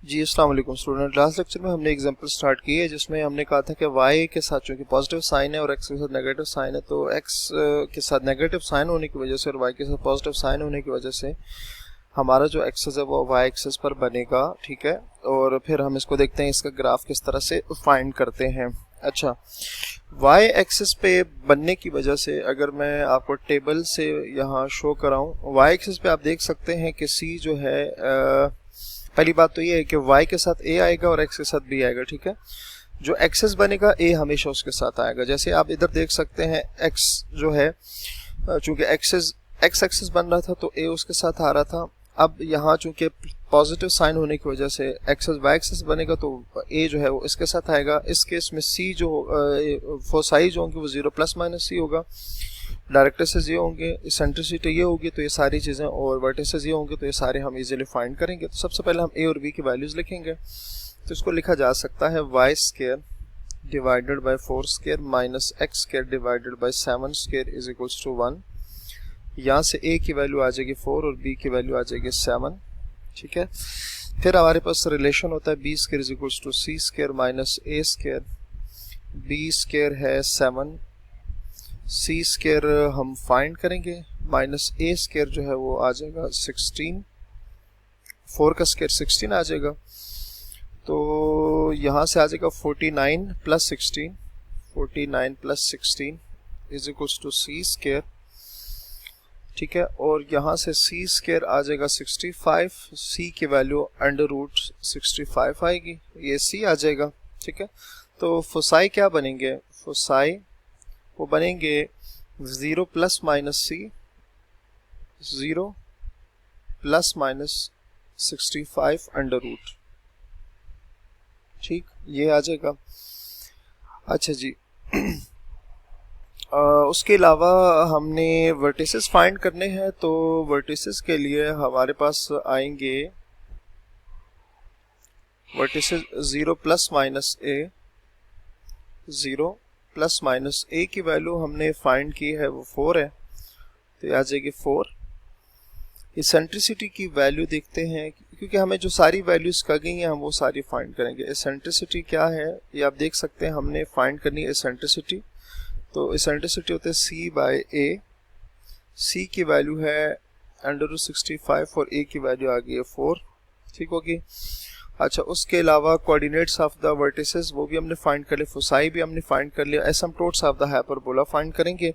जी अस्सलाम वालेकुम student. Last lecture में हमने एग्जांपल स्टार्ट की है जिसमें हमने कहा था कि y के साथ चूंकि पॉजिटिव साइन है और x के साथ नेगेटिव साइन है, तो x के साथ नेगेटिव साइन होने की वजह से और y के साथ पॉजिटिव साइन होने की वजह से हमारा जो एक्सेस है वो y एक्सेस पर बनेगा। ठीक है, और फिर हम इसको देखते हैं इसका ग्राफ किस तरह से फाइंड करते हैं। अच्छा, y एक्सेस पे बनने की वजह से अगर मैं आपको टेबल से यहाँ शो कराऊँ, y एक्सेस पे आप देख सकते हैं कि c जो है पहली बात तो ये है कि y के साथ a आएगा और x के साथ b आएगा। ठीक है, जो एक्सेस बनेगा a हमेशा उसके साथ आएगा। जैसे आप इधर देख सकते हैं x जो है, चूंकि एक्सेस x एक्सेस बन रहा था तो a उसके साथ आ रहा था। अब यहाँ चूंकि पॉजिटिव साइन होने की वजह से एक्सेस y एक्सेस बनेगा तो a जो है वो इसके साथ आएगा। इस केस में c जो फोसाई जो होंगे वो 0 प्लस माइनस c होगा, डायरेक्ट्रिसेस ये होंगे, इसेंट्रिसिटी ये होगी, तो ये सारी चीज़ें और वर्टिसेस ये होंगे, तो ये सारे हम इजीली फाइंड करेंगे। तो सबसे पहले हम a और b की वैल्यूज़ लिखेंगे। तो इसको लिखा जा सकता है y square divided by 4 square minus x square divided by 7 square is equals to 1। यहाँ से a की वैल्यू आ जाएगी 4 और b की वैल्यू आ जाएगी 7। ठीक है, फिर हमारे पास रिलेशन होता है b square is equals to c square minus a square. b square है 7, c स्क्वायर हम फाइंड करेंगे, माइनस a स्क्वायर जो है वो आ जाएगा 16, 4 का स्क्वायर 16 आ जाएगा। तो यहाँ से आ जाएगा 49 plus 16, 49 plus 16 is equals to c square. ठीक है, और यहाँ से c स्क्वायर आ जाएगा 65, c की वैल्यू अंडर रूट 65 आएगी, ये c आ जाएगा। ठीक है, तो फोसाई क्या बनेंगे, फोसाई वो बनेंगे 0 plus minus c, 0 plus minus 65 under root. ठीक, ये आ जाएगा। अच्छा जी, उसके अलावा हमने वर्टिसेस फाइंड करने हैं, तो वर्टिसेस के लिए हमारे पास आएंगे vertices 0 plus minus a, 0 plus minus a की वैल्यू हमने फाइंड की है वो 4 है, तो ये आ जाएगी 4। इसेंट्रिसिटी की वैल्यू देखते हैं, क्योंकि हमें जो सारी वैल्यूज कह गई हैं हम वो सारी फाइंड करेंगे। इसेंट्रिसिटी क्या है ये आप देख सकते हैं, हमने फाइंड करनी है इसेंट्रिसिटी। तो इसेंट्रिसिटी होते है c बाय a, c की वैल्यू है अंडर 65 और a की वैल्यू आ गई है 4। ठीक होगी। अच्छा, उसके अलावा कोऑर्डिनेट्स ऑफ द वर्टिसेस वो भी हमने फाइंड कर लिया, फोसाई भी हमने फाइंड कर लिया, एसिम्पटोट्स ऑफ द हाइपरबोला फाइंड करेंगे।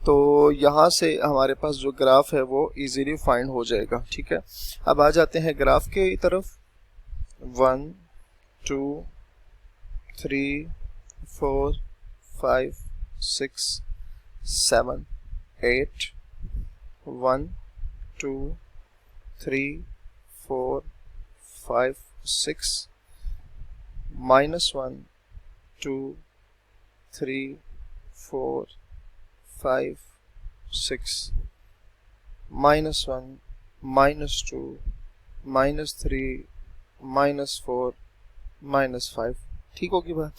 तो यहाँ से हमारे पास जो ग्राफ है वो इजीली फाइंड हो जाएगा। ठीक है, अब आ जाते हैं ग्राफ के तरफ। 1 2 3 4 5 6 7 8 1 2 3 4 5 6 -1 2 3 4 5 6 -1 -2 -3 -4 -5। ठीक होगी बात।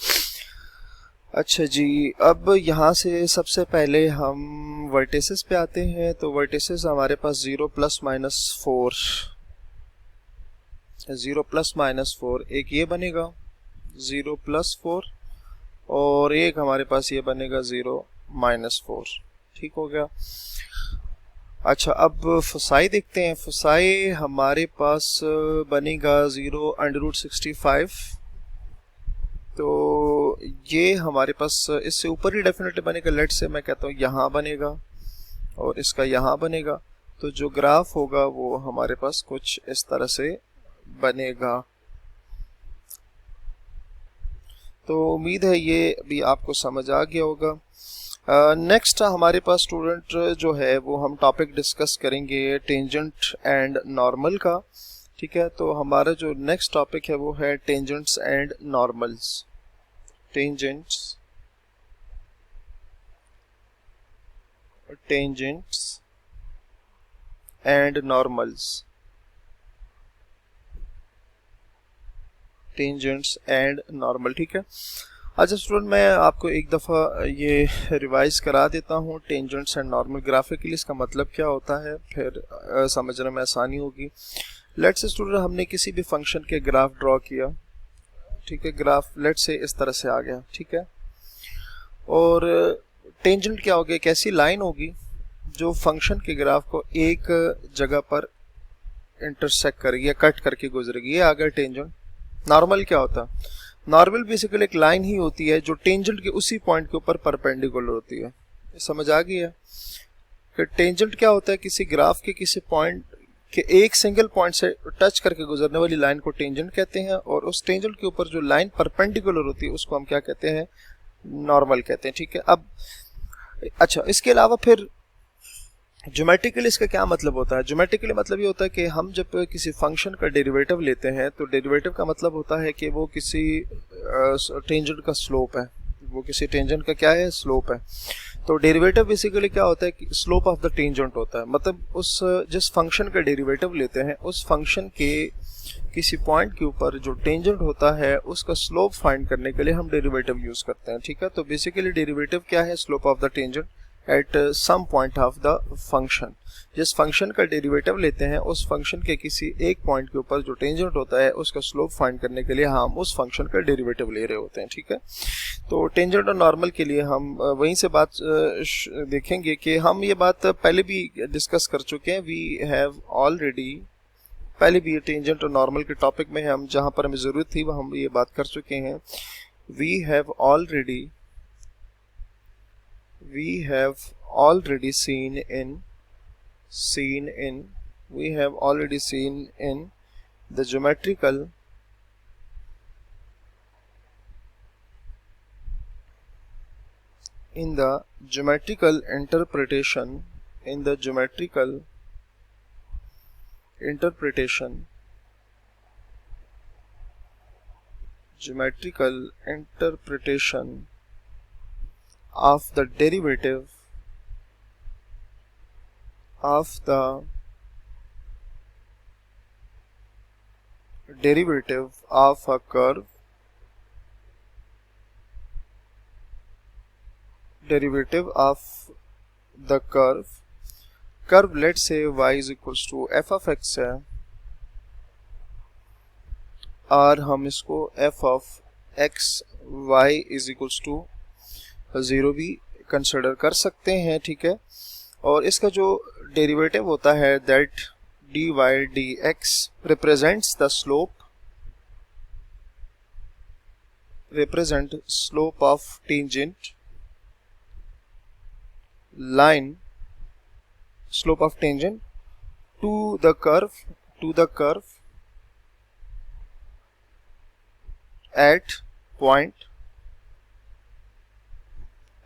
अच्छा जी, अब यहाँ से सबसे पहले हम वर्टिसेस पे आते हैं। तो वर्टिसेस हमारे पास 0 प्लस माइनस 4, 0 प्लस माइनस 4 एक ये बनेगा 0 प्लस 4, और एक हमारे पास ये बनेगा 0 माइनस 4। ठीक हो गया। अच्छा, अब फोसाई देखते हैं। फोसाई हमारे पास बनेगा 0 अंडर रूट 65, तो ये हमारे पास इससे ऊपर ही डेफिनेटली बनेगा। लेट से मैं कहता हूँ यहाँ बनेगा और इसका यहाँ बनेगा, तो जो ग्राफ होगा वो हमारे पास कुछ इस तरह से बनेगा। तो उम्मीद है ये भी आपको समझ आ गया होगा। नेक्स्ट हमारे पास स्टूडेंट जो है वो हम टॉपिक डिस्कस करेंगे टेंजेंट एंड नॉर्मल का। ठीक है, तो हमारा जो नेक्स्ट टॉपिक है वो है tangents and normals. Tangents and normals, tangents and normal. ठीक है, अच्छा स्टूडेंट, मैं आपको एक दफ़ा ये रिवाइज करा देता हूँ टेंजेंट्स एंड नॉर्मल। ग्राफिकली इसका मतलब क्या होता है, फिर समझने में आसानी होगी। लेट्स से स्टूडेंट हमने किसी भी फंक्शन के ग्राफ ड्रॉ किया, ठीक है, ग्राफ लेट्स से इस तरह से आ गया, ठीक है, और टेंजेंट क्या होगी, एक ऐसी लाइन होगी जो फंक्शन के ग्राफ को एक जगह पर इंटरसेक्ट करेगी या कट करके गुजरेगी, ये आ गया टेंजेंट। नॉर्मल क्या होता है, नॉर्मल बेसिकली एक लाइन ही होती है जो टेंजेंट के उसी पॉइंट के ऊपर परपेंडिकुलर होती है। समझ आ गई है कि टेंजेंट क्या होता है, किसी ग्राफ के किसी पॉइंट के एक सिंगल पॉइंट से टच करके गुजरने वाली लाइन को टेंजेंट कहते हैं, और उस टेंजेंट के ऊपर जो लाइन परपेंडिकुलर होती है उसको हम क्या कहते हैं, नॉर्मल कहते हैं, ठीक है। अब अच्छा, इसके अलावा फिर ज्योमेट्रिकली इसका क्या मतलब होता है, ज्योमेट्रिकली मतलब ये होता है कि हम जब किसी फंक्शन का डेरिवेटिव लेते हैं तो डेरिवेटिव का मतलब होता है कि वो किसी टेंजेंट का स्लोप है, वो किसी टेंजेंट का क्या है, स्लोप है। तो डेरिवेटिव बेसिकली क्या होता है कि स्लोप ऑफ द टेंजेंट होता है, मतलब उस जिस फंक्शन का डेरिवेटिव लेते हैं उस फंक्शन के किसी पॉइंट के ऊपर जो टेंजेंट होता है उसका स्लोप फाइंड करने के लिए हम डेरिवेटिव यूज करते हैं, ठीक है। तो बेसिकली डेरिवेटिव क्या है, slope of the tangent at some point of the function. जिस फंक्शन का डेरिवेटिव लेते हैं उस फंक्शन के किसी एक पॉइंट के ऊपर जो टेंजेंट होता है उसका स्लोप फाइंड करने के लिए हम उस फंक्शन का डेरिवेटिव ले रहे होते हैं, ठीक है। तो टेंजेंट और नॉर्मल के लिए हम वहीं से बात देखेंगे कि हम ये बात पहले भी डिस्कस कर चुके हैं। वी हैव ऑलरेडी, पहले भी ये टेंजेंट और नॉर्मल के टॉपिक में हम जहाँ पर हमें ज़रूरत थी वह हम ये बात कर चुके हैं। We have already seen in the geometrical interpretation of the derivative of a curve, curve let's say y is equals to f of x है, और हम इसको f of x y is equals to 0 भी consider कर सकते हैं, ठीक है। और इसका जो डेरिवेटिव होता है that dy dx represents slope of tangent line, slope of tangent to the curve at point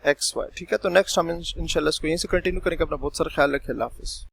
XY, ठीक है। तो नेक्स्ट हम इंशाल्लाह इसको यहीं से कंटिन्यू करेंगे। अपना बहुत सारा ख्याल रखें। अल्लाह हाफिज़।